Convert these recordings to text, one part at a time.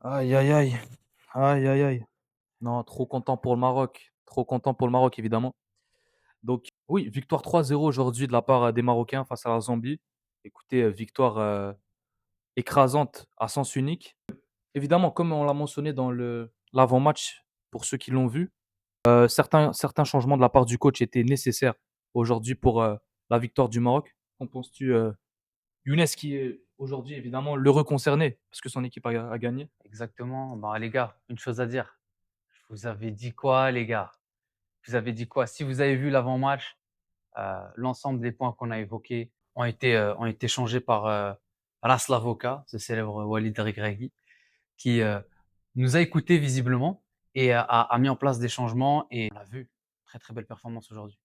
Aïe, aïe, aïe. Aïe, aïe, aïe. Non, trop content pour le Maroc. Trop content pour le Maroc, évidemment. Donc, oui, victoire 3-0 aujourd'hui de la part des Marocains face à la Zambie. Écoutez, victoire écrasante à sens unique. Évidemment, comme on l'a mentionné dans l'avant-match, pour ceux qui l'ont vu, certains changements de la part du coach étaient nécessaires aujourd'hui pour la victoire du Maroc. Qu'en penses-tu, Younes, qui est aujourd'hui évidemment l'heureux concerné, parce que son équipe a gagné? Exactement. Bah, les gars, une chose à dire. Je vous avais dit quoi, les gars? Je vous avais dit quoi? Si vous avez vu l'avant-match, l'ensemble des points qu'on a évoqués ont été changés par, Ras Lavoca, ce célèbre Walid Regragui, qui, nous a écoutés visiblement et a mis en place des changements et on l'a vu. Très, très belle performance aujourd'hui.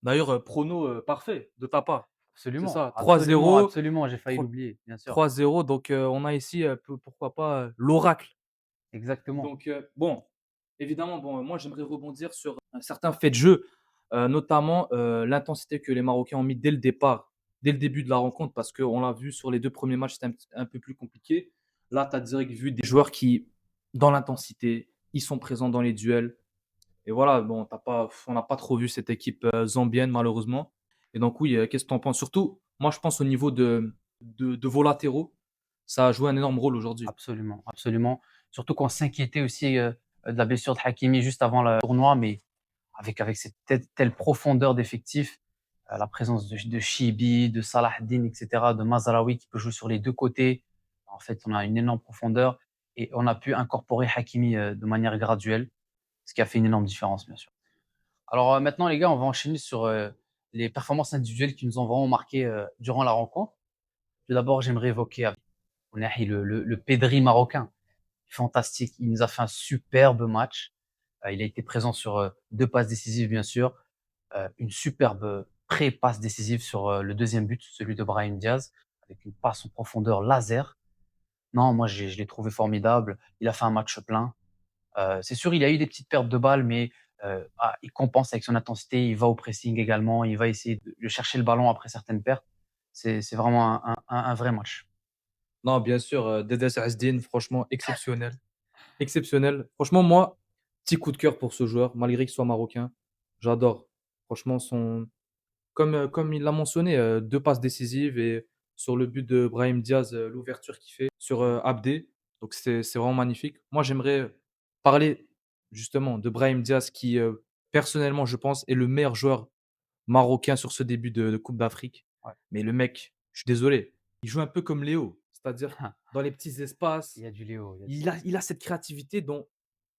D'ailleurs, prono, parfait de ta part. C'est Absolument, ça, absolument, 3-0, absolument, j'ai failli tro l'oublier, bien sûr. 3-0 donc on a ici, pourquoi pas, l'oracle. Exactement. Donc bon, évidemment, bon, moi j'aimerais rebondir sur un certain fait de jeu, notamment, l'intensité que les Marocains ont mis dès le départ, dès le début de la rencontre parce qu'on l'a vu sur les 2 premiers matchs, c'était un peu plus compliqué. Là, tu as direct vu des joueurs qui, dans l'intensité, ils sont présents dans les duels. Et voilà, bon, on n'a pas trop vu cette équipe zambienne, malheureusement. Et donc, oui, qu'est-ce que tu en penses? Surtout, moi, je pense au niveau de vos latéraux, ça a joué un énorme rôle aujourd'hui. Absolument, absolument. Surtout qu'on s'inquiétait aussi, de la blessure de Hakimi juste avant le tournoi, mais avec cette telle profondeur d'effectif, la présence de Chibi, de Salah Din et cetera, de Mazraoui qui peut jouer sur les 2 côtés. En fait, on a une énorme profondeur et on a pu incorporer Hakimi, de manière graduelle, ce qui a fait une énorme différence, bien sûr. Alors, maintenant les gars, on va enchaîner sur, les performances individuelles qui nous ont vraiment marqué, durant la rencontre. Tout d'abord, j'aimerais évoquer Ounahi, le Pedri marocain. Fantastique, il nous a fait un superbe match. Il a été présent sur, 2 passes décisives bien sûr, une superbe pré-passe décisive sur, le deuxième but, celui de Brahim Diaz, avec une passe en profondeur laser. Non, moi je l'ai trouvé formidable. Il a fait un match plein. C'est sûr, il a eu des petites pertes de balles, mais, il compense avec son intensité. Il va au pressing également, il va essayer de chercher le ballon après certaines pertes. C'est vraiment un vrai match. Non, bien sûr, Dédé Sesdine, franchement, exceptionnel. Exceptionnel. Franchement, moi, petit coup de cœur pour ce joueur, malgré qu'il soit marocain. J'adore. Franchement, comme il l'a mentionné, 2 passes décisives et sur le but de Brahim Diaz, l'ouverture qu'il fait sur Abdé. Donc, c'est vraiment magnifique. Moi, j'aimerais parler justement de Brahim Diaz qui, personnellement, je pense, est le meilleur joueur marocain sur ce début de Coupe d'Afrique. Ouais. Mais le mec, je suis désolé, il joue un peu comme Léo, c'est-à-dire dans les petits Il espaces. y a du Léo, il y a du Il a cette créativité dont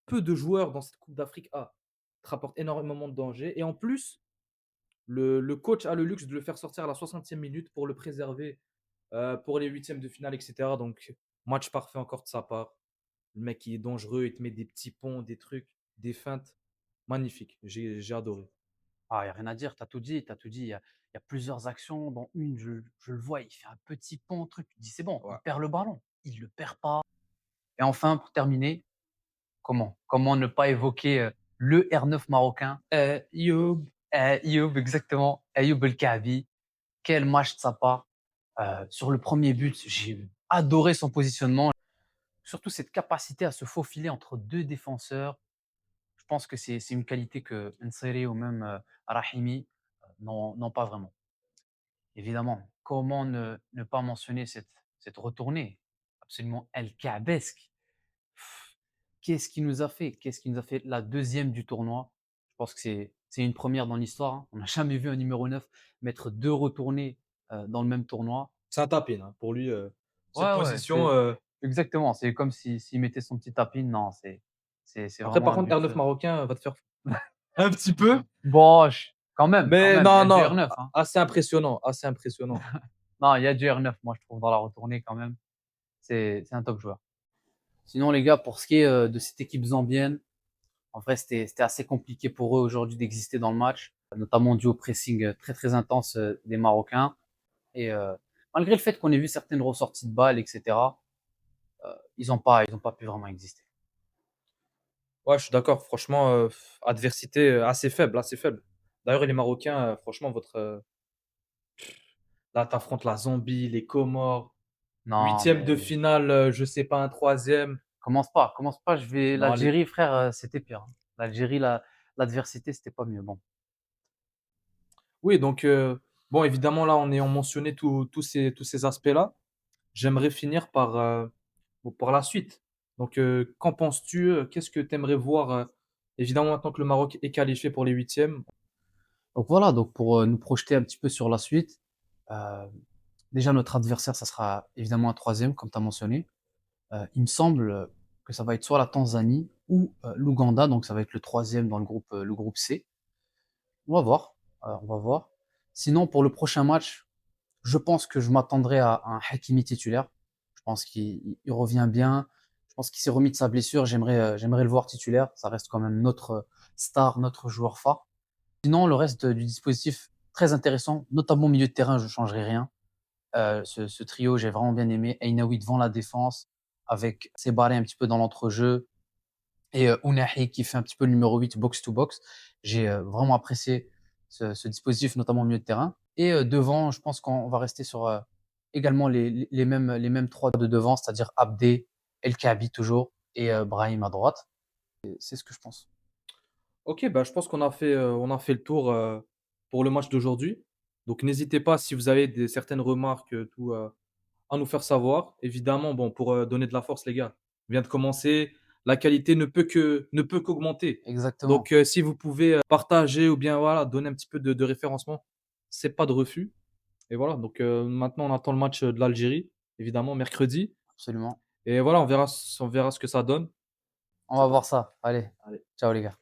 peu de joueurs dans cette Coupe d'Afrique a. Il te rapporte énormément de danger et en plus, le coach a le luxe de le faire sortir à la 60e minute pour le préserver, pour les huitièmes de finale et cetera. Donc match parfait encore de sa part. Le mec, il est dangereux, il te met des petits ponts, des trucs, des feintes. Magnifique, j'ai adoré. Ah, il y a rien à dire, tu as tout dit, tu as tout dit. Il y a plusieurs actions, dans une, je le vois, il fait un petit pont, truc, tu te dis: «C'est bon, il Ouais. perd le ballon». Il le perd pas et enfin, pour terminer, comment ne pas évoquer, le R9 marocain, Youb. Ayoub, exactement, Ayoub El Kaabi. Quel match de sa part! Sur le premier but, j'ai adoré son positionnement, surtout cette capacité à se faufiler entre 2 défenseurs. Je pense que c'est une qualité que Nsere ou même, Rahimi, n'ont pas vraiment. Évidemment, comment ne pas mentionner cette retournée absolument El Kaabesque. Qu'est-ce qu'il nous a fait? Qu'est-ce qu'il nous a fait? La deuxième du tournoi. Je pense que c'est une première dans l'histoire, hein. On n'a jamais vu un numéro 9 mettre 2 retournées, dans le même tournoi. C'est un tapin, hein. Pour lui, cette Ouais, ouais, position, c'est exactement, c'est comme s'il mettait son petit tapis. Non, c'est après par vraiment un contre, R9 but. marocain va te faire un petit peu, Boch, quand mais même, il y non, a du non, R9, hein. assez impressionnant, assez impressionnant. Non, il y a du R9, moi, je trouve, dans la retournée quand même. C'est un top joueur. Sinon, les gars, pour ce qui est, de cette équipe zambienne, en vrai, c'était assez compliqué pour eux aujourd'hui d'exister dans le match, notamment dû au pressing, très, très intense, des Marocains et malgré le fait qu'on ait vu certaines ressorties de balles et cetera, ils ont pas pu vraiment exister. Ouais, je suis d'accord, franchement, adversité, assez faible, assez faible. D'ailleurs les Marocains, franchement là, tu affrontes la Zambie, les Comores, Non, huitième de mais finale, je sais pas, un troisième. commence pas, Non, allez. l'Algérie frère, c'était pire, hein. L'Algérie, l'adversité, c'était pas mieux. Bon, Oui, donc bon, évidemment, là, en ayant mentionné tous ces aspects-là, j'aimerais finir par, bon, par la suite. Donc qu'en penses-tu, qu'est-ce que tu aimerais voir, évidemment, maintenant que le Maroc est qualifié pour les huitièmes? donc voilà, donc pour, nous projeter un petit peu sur la suite, heu, déjà notre adversaire, ça sera évidemment un troisième comme tu as mentionné. Il me semble, que ça va être soit la Tanzanie ou, l'Ouganda, donc ça va être le troisième dans le groupe C. On va voir, on va voir. Sinon pour le prochain match, je pense que je m'attendrai à un Hakimi titulaire. Je pense qu'il revient bien. Je pense qu'il s'est remis de sa blessure. J'aimerais le voir titulaire. Ça reste quand même notre star, notre joueur phare. Sinon, le reste du dispositif, très intéressant, notamment au milieu de terrain, je ne changerai rien. Ce trio, j'ai vraiment bien aimé. Ainaoui devant la défense, avec Sébaré un petit peu dans l'entrejeu, et Ounahi qui fait un petit peu le numéro 8 box to box. J'ai, vraiment apprécié ce dispositif, notamment au milieu de terrain, et devant, je pense qu'on va rester sur, également les mêmes 3 de devant, c'est-à-dire Abdé, El Kaabi toujours, et Brahim à droite. Et c'est ce que je pense. OK, bah, je pense qu'on a fait le tour, pour le match d'aujourd'hui. Donc n'hésitez pas si vous avez certaines remarques, à nous faire savoir. Évidemment, bon, pour, donner de la force, les gars, on vient de commencer, la qualité ne peut qu'augmenter. Exactement, Donc si vous pouvez, partager ou bien, voilà, donner un petit peu de référencement, c'est pas de refus et voilà, donc maintenant on attend le match, de l'Algérie, évidemment mercredi absolument. et voilà, on verra ce que ça donne. On va voir ça. Allez, Allez. ciao les gars.